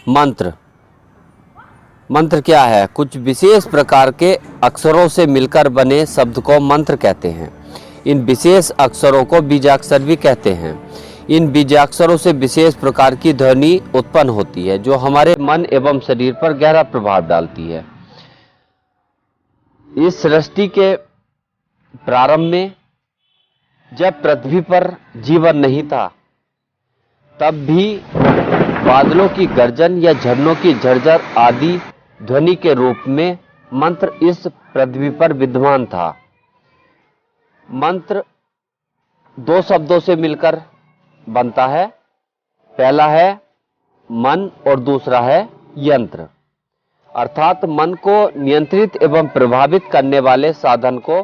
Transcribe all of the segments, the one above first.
मंत्र। मंत्र क्या है? कुछ विशेष प्रकार के अक्षरों से मिलकर बने शब्द को मंत्र कहते हैं। इन विशेष अक्षरों को बीजाक्षर भी कहते हैं। इन बीजाक्षरों से विशेष प्रकार की ध्वनि उत्पन्न होती है जो हमारे मन एवं शरीर पर गहरा प्रभाव डालती है। इस सृष्टि के प्रारंभ में जब पृथ्वी पर जीवन नहीं था, तब भी बादलों की गर्जन या झरनों की झरझर आदि ध्वनि के रूप में मंत्र इस पृथ्वी पर विद्यमान था। मंत्र दो शब्दों से मिलकर बनता है। पहला है मन और दूसरा है यंत्र। अर्थात मन को नियंत्रित एवं प्रभावित करने वाले साधन को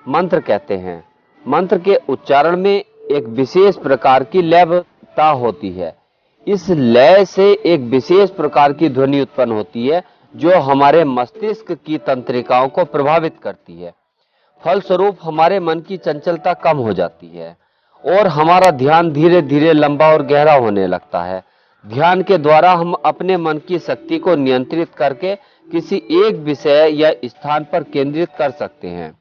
मंत्र कहते हैं। मंत्र के उच्चारण में एक विशेष प्रकार की लयता होती है। इस लय से एक विशेष प्रकार की ध्वनि उत्पन्न होती है जो हमारे मस्तिष्क की तंत्रिकाओं को प्रभावित करती है। फलस्वरूप हमारे मन की चंचलता कम हो जाती है और हमारा ध्यान धीरे धीरे लंबा और गहरा होने लगता है। ध्यान के द्वारा हम अपने मन की शक्ति को नियंत्रित करके किसी एक विषय या स्थान पर केंद्रित कर सकते हैं।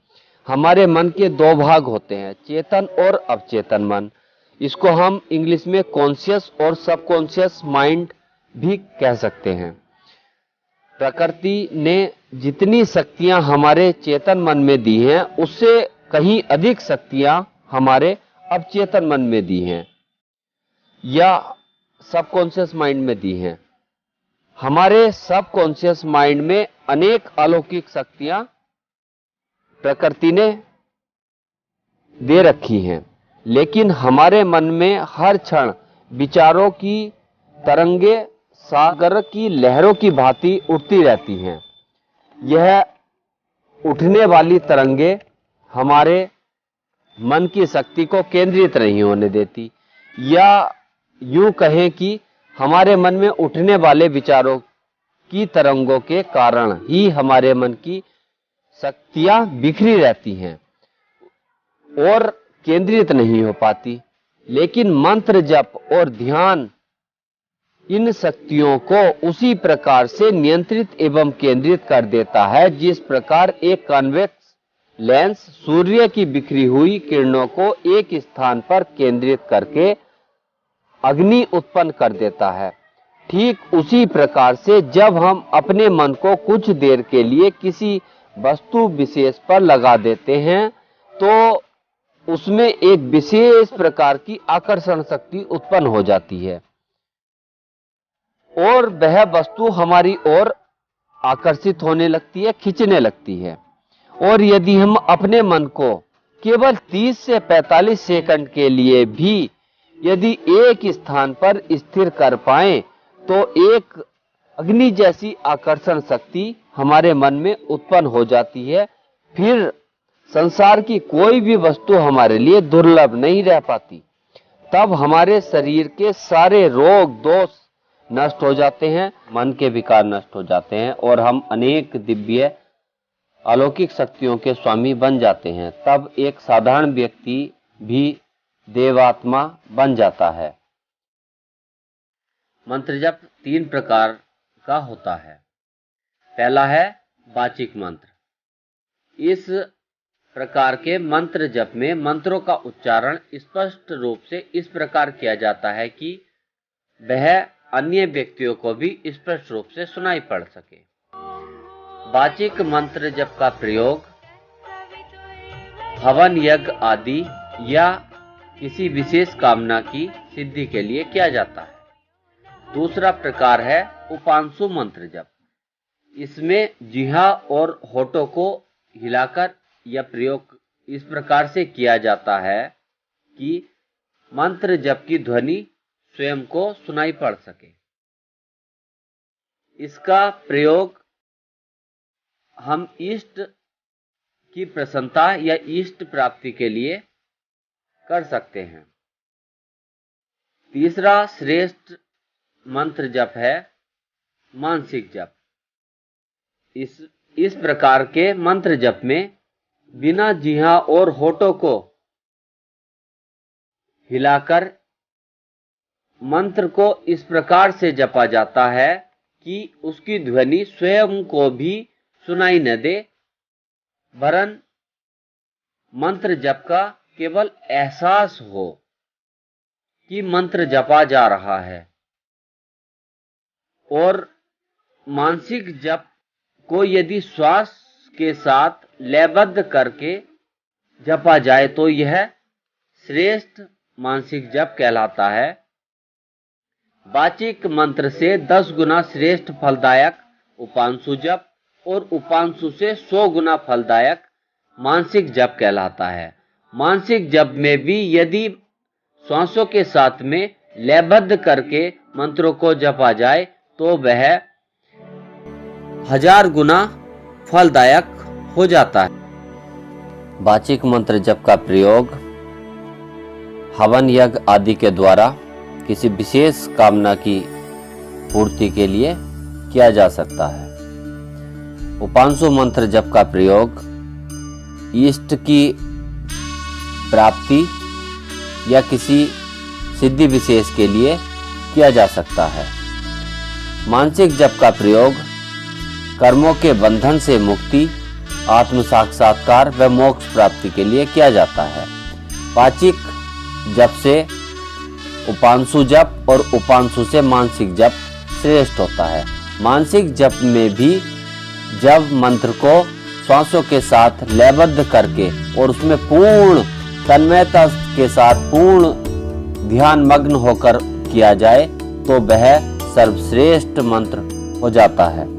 हमारे मन के दो भाग होते हैं, चेतन और अवचेतन मन। इसको हम इंग्लिश में कॉन्शियस और सबकॉन्शियस माइंड भी कह सकते हैं। प्रकृति ने जितनी शक्तियां हमारे चेतन मन में दी हैं, उससे कहीं अधिक शक्तियां हमारे अवचेतन मन में दी हैं या सबकॉन्शियस माइंड में दी हैं। हमारे सबकॉन्शियस माइंड में अनेक अलौकिक शक्तियां प्रकृति ने दे रखी हैं, लेकिन हमारे मन में हर क्षण विचारों की तरंगे सागर की लहरों की भांति उठती रहती हैं। यह उठने वाली तरंगे हमारे मन की शक्ति को केंद्रित नहीं होने देती, या यूं कहें कि हमारे मन में उठने वाले विचारों की तरंगों के कारण ही हमारे मन की शक्तियां बिखरी रहती हैं और केंद्रित नहीं हो पाती। लेकिन मंत्र जप और ध्यान इन शक्तियों को उसी प्रकार से नियंत्रित एवं केंद्रित कर देता है जिस प्रकार एक कॉन्वेक्स लेंस सूर्य की बिखरी हुई किरणों को एक स्थान पर केंद्रित करके अग्नि उत्पन्न कर देता है। ठीक उसी प्रकार से जब हम अपने मन को कुछ देर के लिए किसी वस्तु विशेष पर लगा देते हैं, तो उसमें एक विशेष प्रकार की आकर्षण शक्ति उत्पन्न हो जाती है और वह वस्तु हमारी ओर आकर्षित होने लगती है, खींचने लगती है। और यदि हम अपने मन को केवल 30 से 45 सेकंड के लिए भी यदि एक स्थान पर स्थिर कर पाएं, तो एक अग्नि जैसी आकर्षण शक्ति हमारे मन में उत्पन्न हो जाती है। फिर संसार की कोई भी वस्तु हमारे लिए दुर्लभ नहीं रह पाती। तब हमारे शरीर के सारे रोग दोष नष्ट हो जाते हैं, मन के विकार नष्ट हो जाते हैं और हम अनेक दिव्य अलौकिक शक्तियों के स्वामी बन जाते हैं। तब एक साधारण व्यक्ति भी देवात्मा बन जाता है। मंत्र जप 3 प्रकार का होता है। पहला है वाचिक मंत्र। इस प्रकार के मंत्र जप में मंत्रों का उच्चारण स्पष्ट रूप से इस प्रकार किया जाता है कि वह अन्य व्यक्तियों को भी स्पष्ट रूप से सुनाई पड़ सके। वाचिक मंत्र जप का प्रयोग हवन यज्ञ आदि या किसी विशेष कामना की सिद्धि के लिए किया जाता है। दूसरा प्रकार है उपांशु मंत्र जप। इसमें जिह्वा और होठों को हिलाकर यह प्रयोग इस प्रकार से किया जाता है कि मंत्र जप की ध्वनि स्वयं को सुनाई पड़ सके। इसका प्रयोग हम इष्ट की प्रसन्नता या इष्ट प्राप्ति के लिए कर सकते हैं। तीसरा श्रेष्ठ मंत्र जप है मानसिक जप। इस प्रकार के मंत्र जप में बिना जिह्वा और होठों को हिलाकर मंत्र को इस प्रकार से जपा जाता है कि उसकी ध्वनि स्वयं को भी सुनाई न दे, वरन मंत्र जप का केवल एहसास हो कि मंत्र जपा जा रहा है। और मानसिक जप को यदि श्वास के साथ लयबद्ध करके जपा जाए तो यह श्रेष्ठ मानसिक जप कहलाता है। वाचिक मंत्र से 10 गुना श्रेष्ठ फलदायक उपांशु जप और उपांशु से 100 गुना फलदायक मानसिक जप कहलाता है। मानसिक जप में भी यदि श्वासों के साथ में लयबद्ध करके मंत्रों को जपा जाए तो वह 1000 गुना फलदायक हो जाता है। वाचिक मंत्र जप का प्रयोग हवन यज्ञ आदि के द्वारा किसी विशेष कामना की पूर्ति के लिए किया जा सकता है। उपांशु मंत्र जप का प्रयोग इष्ट की प्राप्ति या किसी सिद्धि विशेष के लिए किया जा सकता है। मानसिक जप का प्रयोग कर्मों के बंधन से मुक्ति, आत्म साक्षात्कार व मोक्ष प्राप्ति के लिए किया जाता है। वाचिक जप से उपांशु जप और उपांशु से मानसिक जप श्रेष्ठ होता है। मानसिक जप में भी जब मंत्र को श्वासों के साथ लयबद्ध करके और उसमें पूर्ण तन्मयता के साथ पूर्ण ध्यान मग्न होकर किया जाए तो वह सर्वश्रेष्ठ मंत्र हो जाता है।